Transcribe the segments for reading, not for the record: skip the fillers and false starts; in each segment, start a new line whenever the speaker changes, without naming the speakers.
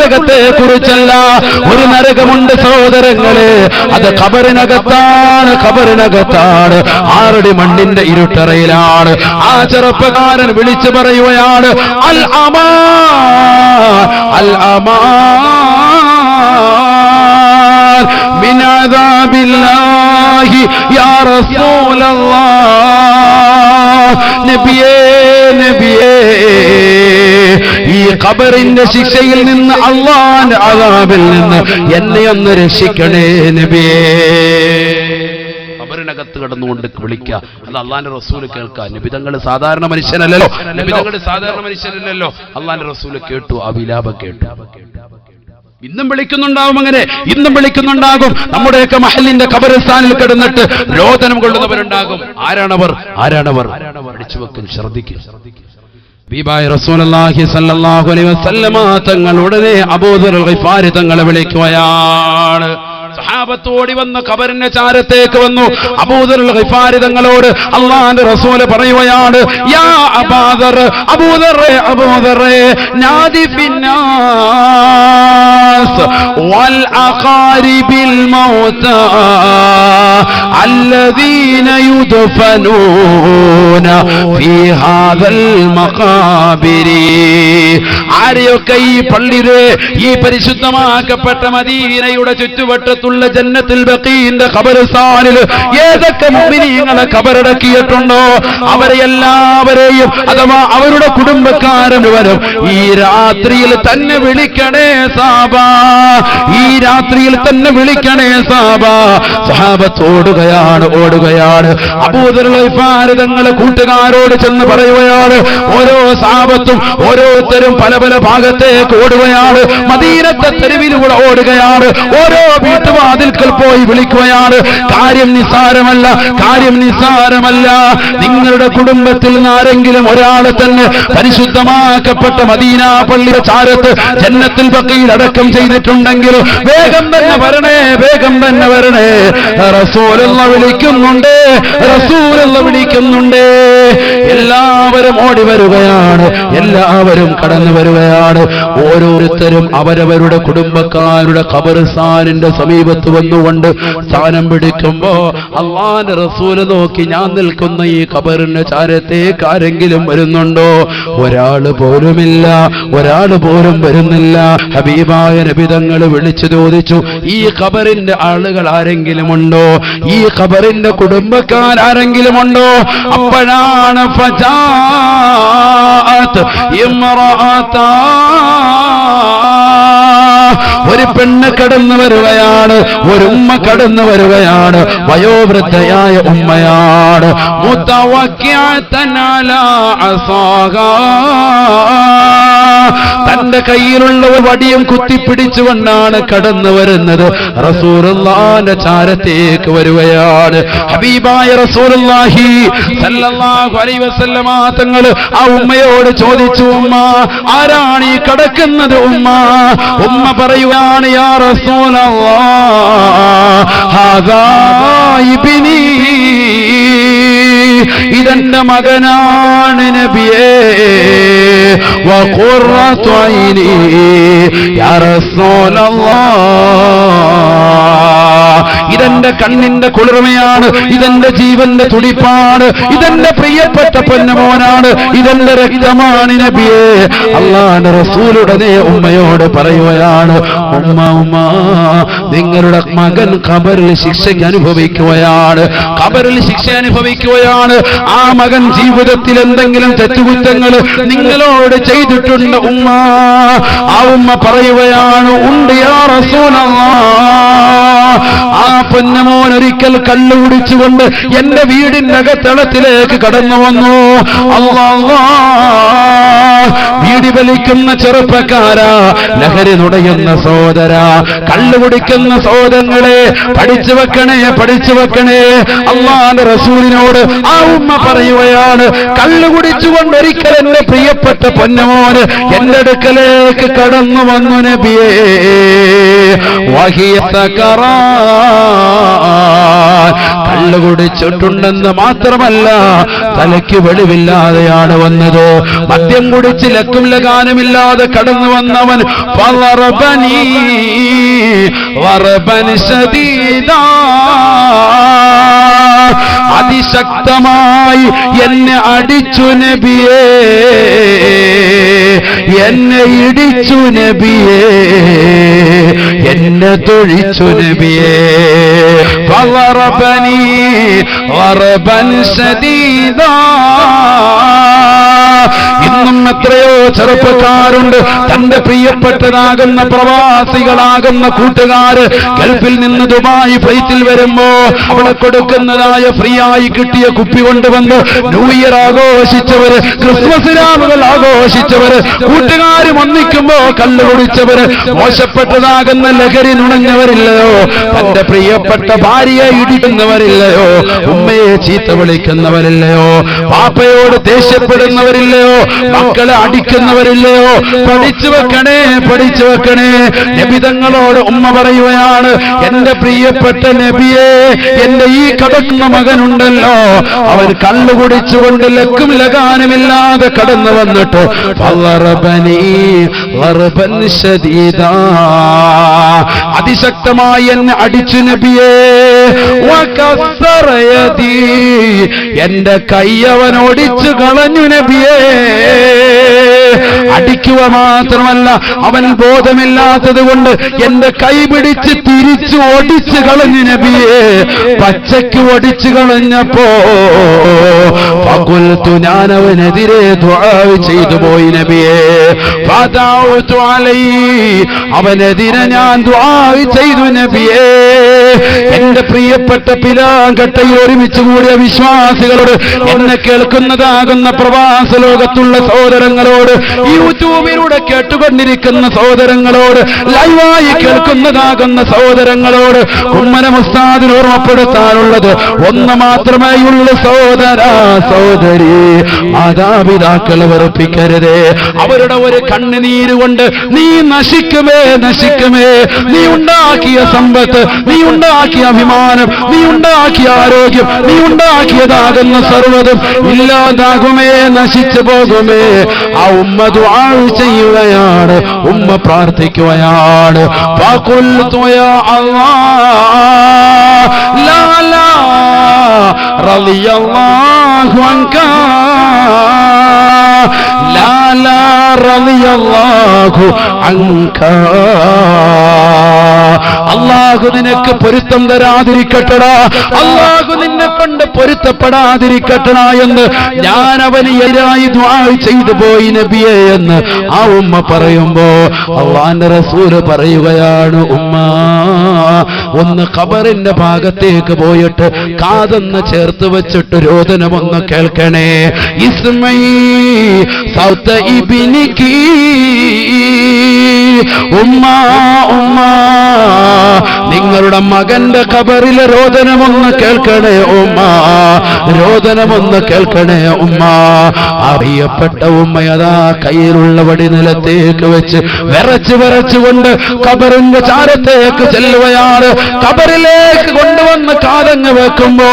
നരകത്തെ കുറിച്ചല്ല. ഒരു നരകമുണ്ട് സഹോദരങ്ങളെ, അത് ഖബറിനകത്താണ്. ഖബറിനകത്താണ്, 6 അടി മണ്ണിന്റെ ഇരുട്ടറയിലാണ്. ആ ചെറുപ്പക്കാരൻ വിളിച്ചു പറയുകയാണ്, അൽ അമാൻ അൽ അമാൻ മിൻ അദാബില്ലാഹി യാ റസൂലല്ലാഹ്. നബിയേ നബിയേ, ഈ ഖബറിന്റെ ശിക്ഷയിൽ നിന്ന്, അല്ലാഹുവിന്റെ അദാബിൽ നിന്ന് എന്നെ ഒന്ന് രക്ഷിക്കണേ നബിയേ. ഖബറിനകത്ത് കിടന്നുകൊണ്ട് വിളിക്കുക, അത് അള്ളാന്റെ റസൂല് കേൾക്കുക. നബിതങ്ങൾ സാധാരണ മനുഷ്യനല്ലല്ലോ, അള്ളാന്റെ റസൂല് കേട്ടു, ആ വിലാപം കേട്ടു. ഇന്നും വിളിക്കുന്നുണ്ടാവും, അങ്ങനെ ഇന്നും വിളിക്കുന്നുണ്ടാകും. നമ്മുടെയൊക്കെ മഹലിന്റെ ഖബറിസ്ഥാനിൽ കിടന്നിട്ട് രോദനം കൊള്ളുന്നവരുണ്ടാകും. ആരാണവർ പഠിച്ചു വെക്കും, ശ്രദ്ധിക്കും. ഹബീബായ റസൂലുള്ളാഹി സ്വല്ലല്ലാഹു അലൈഹി വസല്ലമ തങ്ങൾ ഉടനെ അബൂദർ ഗിഫാരി തങ്ങളെ വിളിക്കുകയാണ്. സഹാബത്ത് ഓടി വന്ന് ഖബറിന്റെ ചാരത്തേക്ക് വന്നു. അബൂദർ ഗിഫാരി തങ്ങളോട് അല്ലാഹുവിന്റെ റസൂൽ പറയുകയാണ്, യാ അബൂദർ, അബൂദർ നാദി ഫിന്നാസ് വൽ അഖാരിബിൽ മൗതാ അല്ലദീന യുദ്ഫനൂന ഫീ ഹാദൽ മഖാബിരി. ആരെയൊക്കെ ഈ പള്ളിയിലെ, ഈ പരിശുദ്ധമാക്കപ്പെട്ട മദീനയുടെ ചുറ്റുവട്ടത്തുള്ള ജന്നത്തുൽ ബഖീന്റെ ഖബർസ്ഥാനിൽ ഏതൊക്കെ മുഅ്മിനീങ്ങളെ ഖബറടക്കിയിട്ടുണ്ടോ അവരെ എല്ലാവരെയും, അഥവാ അവരുടെ കുടുംബക്കാരെ മുഴുവനും ഈ രാത്രിയിൽ തന്നെ വിളിക്കണേ സാബാ, ഈ രാത്രിയിൽ തന്നെ വിളിക്കണേ സാബാ. സഹാബത്ത് ഓടുകയാണ്. അബൂദർ ഗിഫാരി തങ്ങൾ കൂട്ടുകാരോട് ചെന്ന് പറയുകയാണ്. ഓരോ സഹാബത്തും ഓരോരുത്തരും പല പല ഭാഗത്തേക്ക് ഓടുകയാണ്. മദീനത്തെ തെരുവിലൂടെ ഓടുകയാണ്. ഓരോ വീട്ടുവാതിൽക്കൽ പോയി വിളിക്കുകയാണ്. കാര്യം നിസ്സാരമല്ല. നിങ്ങളുടെ കുടുംബത്തിൽ നിന്ന് ആരെങ്കിലും ഒരാളെ തന്നെ പരിശുദ്ധമാക്കപ്പെട്ട മദീന പള്ളിയുടെ ചാരത്ത് ജന്നത്തുൽ ബഖീൽ അടക്കം ചെയ്തിട്ടുണ്ടെങ്കിൽ വേഗം തന്നെ വരണേ. റസൂലുള്ളാഹി വിളിക്കുന്നുണ്ട്. എല്ലാവരും ഓടി വരികയാണ്, എല്ലാവരും കടന്നു വരികയാണ്. ഓരോരുത്തരും അവരവരുടെ കുടുംബക്കാരുടെ ഖബർസ്ഥാനിന്റെ സമീപത്ത് വന്നുകൊണ്ട് സ്ഥാനം പിടിക്കുമ്പോ അല്ലാഹുവിന്റെ റസൂൽ നോക്കി, ഞാൻ നിൽക്കുന്ന ഈ ഖബറിന്റെ ചാരത്തേക്ക് ആരെങ്കിലും വരുന്നുണ്ടോ? ഒരാള് പോലും വരുന്നില്ല. ഹബീബായ നബി തങ്ങൾ വിളിച്ചു ചോദിച്ചു, ഈ ഖബറിന്റെ ആളുകൾ ആരെങ്കിലും ഉണ്ടോ? ഈ ഖബറിന്റെ കുടുംബക്കാർ ആരെങ്കിലും ഉണ്ടോ? അപ്പോഴാണ് ഫജാഅത്ത് ഇംറഅതാ, ഒരു പെണ്ണ് കടന്നു വരികയാണ്, ഒരു ഉമ്മ കടന്നു വരികയാണ്. വയോവൃദ്ധയായ ഉമ്മയാണ്. മുതവക്കിഅതൻ അലാ അസാഹാ, തന്റെ കയ്യിലുള്ള ഒരു വടിയും കുത്തിപ്പിടിച്ചുകൊണ്ടാണ് കടന്നു വരുന്നത്. റസൂലുള്ളാഹിന്റെ ചാരത്തേക്ക് വരികയാണ്. ഹബീബായ റസൂലുള്ളാഹി സല്ലല്ലാഹു അലൈഹി വസല്ലമ തങ്ങൾ ആ ഉമ്മയോട് ചോദിച്ചു, ഉമ്മ ആരാണ് ഈ കടക്കുന്നത്? ഉമ്മ പറയുകയാണ്, യാ റസൂലല്ലാഹ് ഹാദാ ഇബ്നി, ഇതെന്റെ മകനാണ് നബിയേ. വഖുറത്തു ഐനി യാ റസൂലല്ലാഹ്, ഇതെന്റെ കണ്ണിന്റെ കുളിർമയാണ്, ഇതെന്റെ ജീവന്റെ തുടിപ്പാണ്, ഇതെന്റെ പ്രിയപ്പെട്ട പൊന്നുമോനാണ്, ഇതെന്റെ രക്തമാണ് നബിയേ. അല്ലാഹുവിന്റെ റസൂലുടനെ ഉമ്മയോട് പറയുകയാണ്, ഉമ്മ നിങ്ങളുടെ മകൻ ഖബറിൽ ശിക്ഷ അനുഭവിക്കുകയാണ്. ആ മകൻ ജീവിതത്തിൽ എന്തെങ്കിലും തെറ്റുകുറ്റങ്ങൾ നിങ്ങളോട് ചെയ്തിട്ടുണ്ട് ഉമ്മ? ആ ഉമ്മ പറയുകയാണ്, ഉണ്ട് യാ റസൂലല്ലാഹ്. ആ പൊന്നമോൻ ഒരിക്കൽ കള്ളു കുടിച്ചുകൊണ്ട് എന്റെ വീടിന്റെ അകത്തളത്തിലേക്ക് കടന്നു വന്നു. അല്ലാഹ്, വീടി വലിക്കുന്ന ചെറുപ്പക്കാരാ, ലഹരി നുടയുന്ന സഹോദര, കള്ളു കുടിക്കുന്ന സഹോദരങ്ങളെ, പഠിച്ചു വെക്കണേ. അല്ലാഹുവിന്റെ റസൂലിനോട് ആ ഉമ്മ പറയുകയാണ്, കള്ളു കുടിച്ചുകൊണ്ട് ഒരിക്കൽ എന്റെ പ്രിയപ്പെട്ട പൊന്നമോന് എന്റെ അടുക്കലേക്ക് കടന്നു വന്നു നബിയേ. വഹിയ സകറാത്ത്, കള്ളു കുടിച്ചിട്ടുണ്ടെന്ന് മാത്രമല്ല തലയ്ക്ക് വെളിവില്ലാതെയാണ് വന്നത്. മദ്യം കുടിച്ച് ലക്കും ലഗാനുമില്ലാതെ കടന്നു വന്നവൻ ഫളറബനി വറബൻ ശദീദാ, അതിശക്തമായി എന്നെ അടിച്ചു നബിയേ, എന്നെ ഇടിച്ചു നബിയേ, എന്നെ തൊഴിച്ചു നബിയേ. ഫളറബനി വറബൻ ശദീദാ. ഇന്നും എത്രയോ ചെറുപ്പക്കാരുണ്ട് തന്റെ പ്രിയപ്പെട്ടതാകുന്ന പ്രവാസികളാകുന്ന കൂട്ടുകാര് ഗൾഫിൽ നിന്ന് ദുബായ് ഫ്ലൈറ്റിൽ വരുമ്പോ അവിടെ കൊടുക്കുന്നതായ ഫ്രീ ആയി കിട്ടിയ കുപ്പി കൊണ്ടുവന്ന് ന്യൂ ഇയർ ആഘോഷിച്ചവര്, ക്രിസ്മസ് രാവുകൾ ആഘോഷിച്ചവര്, കൂട്ടുകാരും ഒന്നിക്കുമ്പോ കള്ളു കുടിച്ചവര്, മോശപ്പെട്ടതാകുന്ന ലഹരി നുണഞ്ഞവരില്ലയോ, തന്റെ പ്രിയപ്പെട്ട ഭാര്യയെ ഇടിക്കുന്നവരില്ലയോ, ഉമ്മയെ ചീത്ത വിളിക്കുന്നവരില്ലയോ, പാപ്പയോട് ദേഷ്യപ്പെടുന്നവരില്ലയോ, മക്കളെ അടിക്കുന്നവരില്ലയോ. പഠിച്ചു വെക്കണേ, പഠിച്ചു വെക്കണേ. നബി തങ്ങളോട് ഉമ്മ പറയുകയാണ്, എന്റെ പ്രിയപ്പെട്ട നബിയെ, എന്റെ ഈ കടക്കുന്ന മകനുണ്ടല്ലോ, അവൻ കള്ളു കുടിച്ചുകൊണ്ട് ലക്കും ലഗാനുമില്ലാതെ കടന്നു വന്നിട്ട് അതിശക്തമായി എന്നെ അടിച്ചു നബിയേ. എന്റെ കൈയവൻ ഒടിച്ചു കളഞ്ഞു നബിയേ. അടിക്കുക മാത്രമല്ല, അവൻ ബോധമില്ലാത്തത് കൊണ്ട് എന്റെ കൈ പിടിച്ച് തിരിച്ചു ഒടിച്ചു കളഞ്ഞു നബിയെ. പച്ചയ്ക്ക് ഒടിച്ചു കളഞ്ഞപ്പോ ഫഖുൽതു, ഞാൻ അവനെതിരെ ദുആ ചെയ്തു പോയി നബിയെ. ഫദഅഉതു അലൈഹി, അവനെതിരെ ഞാൻ ദുആ ചെയ്തു നബിയെ. എന്റെ പ്രിയപ്പെട്ട പിലാങ്കട്ടയിൽ ഒരുമിച്ച് കൂടിയ വിശ്വാസികളോട്, എന്നെ കേൾക്കുന്നതാകുന്ന പ്രവാസ ലോകത്തുള്ള സഹോദരങ്ങളോട്, യൂട്യൂബിലൂടെ കേട്ടുകൊണ്ടിരിക്കുന്ന സഹോദരങ്ങളോട്, ലൈവായി കേൾക്കുന്നതാകുന്ന സഹോദരങ്ങളോട് കുമ്മനം ഉസ്താദിന് ഓർമ്മപ്പെടുത്താനുള്ളത് ഒന്ന് മാത്രമേയുള്ളൂ. സഹോദര സഹോദരി, മാതാപിതാക്കളെ വെറുപ്പിക്കരുതേ. അവരുടെ ഒരു കണ്ണുനീര് കൊണ്ട് നീ നശിക്കുമേ, നശിക്കുമേ. നീ ഉണ്ടാക്കിയ സമ്പത്ത്, നീ ഉണ്ടാക്കിയ അഭിമാനം, നീ ഉണ്ടാക്കിയ ആരോഗ്യം, നീ ഉണ്ടാക്കിയതാകുന്ന സർവ്വതും ഇല്ലാതാകുമേ, നശിച്ചു പോകുമേ. ആ ഉമ്മ ദുആ ചെയ്യുകയാണ്, ഉമ്മ പ്രാർത്ഥിക്കുകയാണ്. ഫഖുൽതു യാ അല്ലാഹ് ലാ ലാ റളിയല്ലാഹു അൻക, ലാ ലാ റളിയല്ലാഹു അൻക. അല്ലാഹു നിനക്ക് പൊരുത്തം തരാതിരിക്കട്ടടാ, അല്ലാഹു നിന്നെ കൊണ്ട് പൊരുത്തപ്പെടാതിരിക്കട്ടടാ എന്ന് ഞാൻ അവന് എതിരായി ദുആ ചെയ്തു പോയി നബിയെ എന്ന് ആ ഉമ്മ പറയുമ്പോ അല്ലാഹുവിന്റെ റസൂല് പറയുകയാണ്, ഉമ്മ ഒന്ന് ഖബറിന്റെ ഭാഗത്തേക്ക് പോയിട്ട് കാതൊന്ന് ചേർത്ത് വെച്ചിട്ട് രോദനമൊന്ന് കേൾക്കണേ. ഇസ്മൈ സൗത ഇബ്നികി, ഉമ്മ ഉമ്മ, നിങ്ങളുടെ മകന്റെ ഖബറിലെ രോദനമൊന്ന് കേൾക്കണേ ഉമ്മ, രോദനമൊന്ന് കേൾക്കണേ ഉമ്മ. അറിയപ്പെട്ട ഉമ്മയതാ കയ്യിലുള്ള വടി നിലത്തേക്ക് വെച്ച് വിറച്ച് വിറച്ചുകൊണ്ട് ഖബറിന്റെ ചാരത്തേക്ക് ചെല്ലുകയാണ്. ഖബറിലേക്ക് കൊണ്ടുവന്ന് കാതങ്ങ് വെക്കുമ്പോ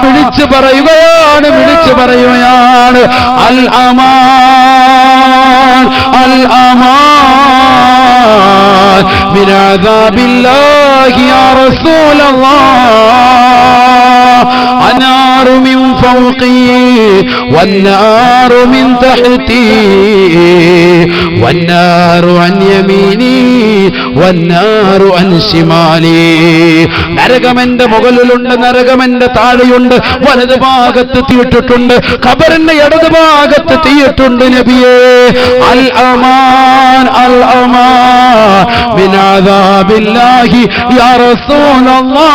വിളിച്ചു പറയുകയാണ്, വിളിച്ചു പറയുകയാണ്, അൽ അമാൻ അൽ അമാൻ മിൻ അദാബില്ലാഹി യാ റസൂലല്ലാഹ്, അനാറു മിൻ ഫൗഖി വന്നാറു മിൻ തഹ്തി വന്നാറു അൻ യമീനി വന്നാറു അൻ ശിമാലി. നരകമെന്റെ മുകളിലുണ്ട്, നരകമെന്റെ താഴെയുണ്ട്, വലത് ഭാഗത്ത് തീയിട്ടിട്ടുണ്ട്, ഖബറിന്റെ ഇടത് ഭാഗത്ത് തീയിട്ടുണ്ട് നബിയേ. അൽ അമാൻ അൽ അമാൻ മിൻ അദാബില്ലാഹി യാ റസൂലല്ലാഹ്.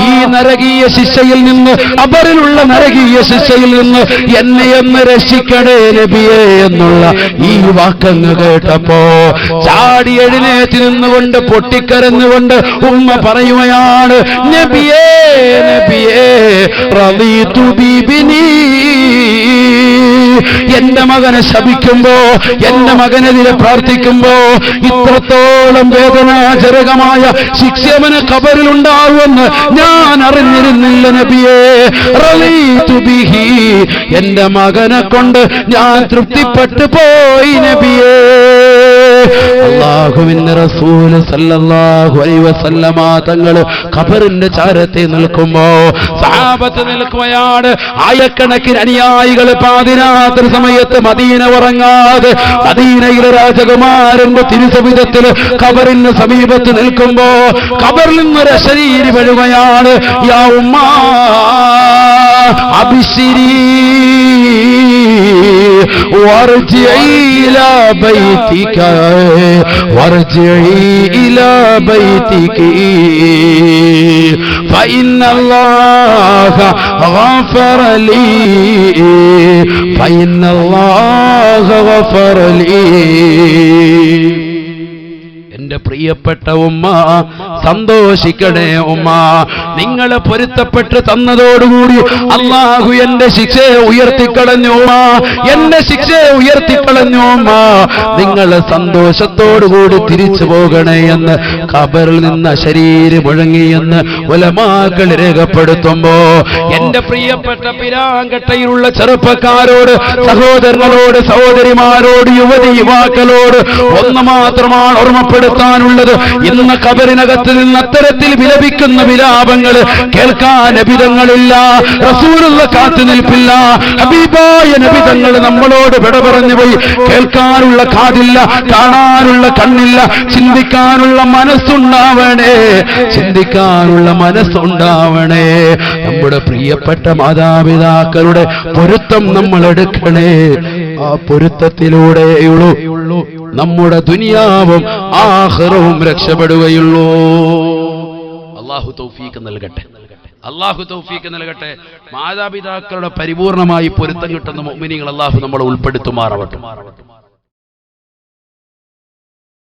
ഈ നരകീയ ശിക്ഷയിൽ നിന്ന്, ഖബറിലുള്ള നരകീയ ശിക്ഷയിൽ നിന്ന് എന്നെ ഒന്ന് രക്ഷിക്കണേ നബിയേ എന്നുള്ള ഈ വാക്കങ്ങ് കേട്ടപ്പോ ചാടി എഴുന്നേറ്റ് നിന്നുകൊണ്ട് പൊട്ടിക്കരഞ്ഞുകൊണ്ട് ഉമ്മ പറയുകയാണ്, നബിയേ നബിയേ റളീതു ബിബിനി എന്റെ മകനെ ശപിക്കുമ്പോ, എന്റെ മകനെതിരെ പ്രാർത്ഥിക്കുമ്പോ ഇത്രത്തോളം വേദനാജനകമായ ശിക്ഷ അവന് ഖബറിലുണ്ടാവുമെന്ന് ഞാൻ അറിഞ്ഞിരുന്നില്ല നബിയേ. റളീതു ബിഹി, എന്റെ മകനെ കൊണ്ട് ഞാൻ തൃപ്തിപ്പെട്ടു പോയി നബിയേ. അല്ലാഹുവിന്റെ റസൂൽ സല്ലല്ലാഹു അലൈഹി വസല്ലമ തങ്ങൾ ഖബറിന്റെ ചാരത്തെ നിൽക്കുമ്പോ സഹാബത്ത് നിൽക്കുകയാണ്. ആയിരക്കണക്കിന് അനുയായികൾ പാതിരാത്രി സമയത്ത് മദീന ഉറങ്ങാതെ മദീനയിലെ രാജകുമാരന്റെ തിരുസവിധത്തിൽ ഖബറിന് സമീപത്ത് നിൽക്കുമ്പോ ഖബറിൽ നിന്നൊരു ശരീരം വീഴുകയാണ്. യാ ഉമ്മാ അബ്ശിരി വർജിഇ ഇലാ ബൈതിക വർജിഇ ഇലാ ബൈതിക ഫഇന്നല്ലാഹ ഗഫറ ലീ ഫഇന്നല്ലാഹ ഗഫറ ലീ. എന്റെ പ്രിയപ്പെട്ട ഉമ്മ, സന്തോഷിക്കണേ ഉമ്മ. നിങ്ങൾ പൊരുത്തപ്പെട്ട് തന്നതോടുകൂടി അല്ലാഹു എന്റെ ശിക്ഷയെ ഉയർത്തിക്കളഞ്ഞു ഉമ്മ, എന്റെ ശിക്ഷയെ ഉയർത്തിക്കളഞ്ഞു ഉമ്മ. നിങ്ങൾ സന്തോഷത്തോടുകൂടി തിരിച്ചു പോകണേ എന്ന് ഖബറിൽ നിന്ന് ശരീരം മുഴങ്ങിയെന്ന് ഉലമാക്കൾ രേഖപ്പെടുത്തുമ്പോ എന്റെ പ്രിയപ്പെട്ട പിരാങ്കട്ടയിലുള്ള ചെറുപ്പക്കാരോട്, സഹോദരങ്ങളോട്, സഹോദരിമാരോട്, യുവതി യുവാക്കളോട് ഒന്ന് മാത്രമാണ് ഓർമ്മപ്പെടുത്താനുള്ളത്. ഇന്ന് ഖബറിനകത്ത് നിന്ന് അത്തരത്തിൽ വിലപിക്കുന്ന വിലാപങ്ങൾ കേൾക്കാൻ നബിതങ്ങളില്ല, റസൂലുള്ള കാത്തുനിൽപ്പില്ല. ഹബീബായ നബിതങ്ങൾ നമ്മളോട് വിട പറഞ്ഞു പോയി. കേൾക്കാനുള്ള കാതില്ല, കാണാനുള്ള കണ്ണില്ല, ചിന്തിക്കാനുള്ള മനസ്സുണ്ടാവണേ, ചിന്തിക്കാനുള്ള മനസ്സുണ്ടാവണേ. നമ്മുടെ പ്രിയപ്പെട്ട മാതാപിതാക്കളുടെ പൊരുത്തം നമ്മൾ എടുക്കണേ. ആ പൊരുത്തത്തിലൂടെയുള്ളൂ നമ്മുടെ ദുനിയാവും ആഖിറവും രക്ഷപ്പെടുകയുള്ളൂ. അല്ലാഹു തൗഫീഖ് നൽകട്ടെ, അല്ലാഹു തൗഫീഖ് നൽകട്ടെ. മാതാപിതാക്കളുടെ പരിപൂർണമായി പൊരുത്തം കിട്ടുന്ന മുഅ്മിനീങ്ങൾ അല്ലാഹു നമ്മളെ ഉൾപ്പെടുത്തുമാറാവട്ടെ.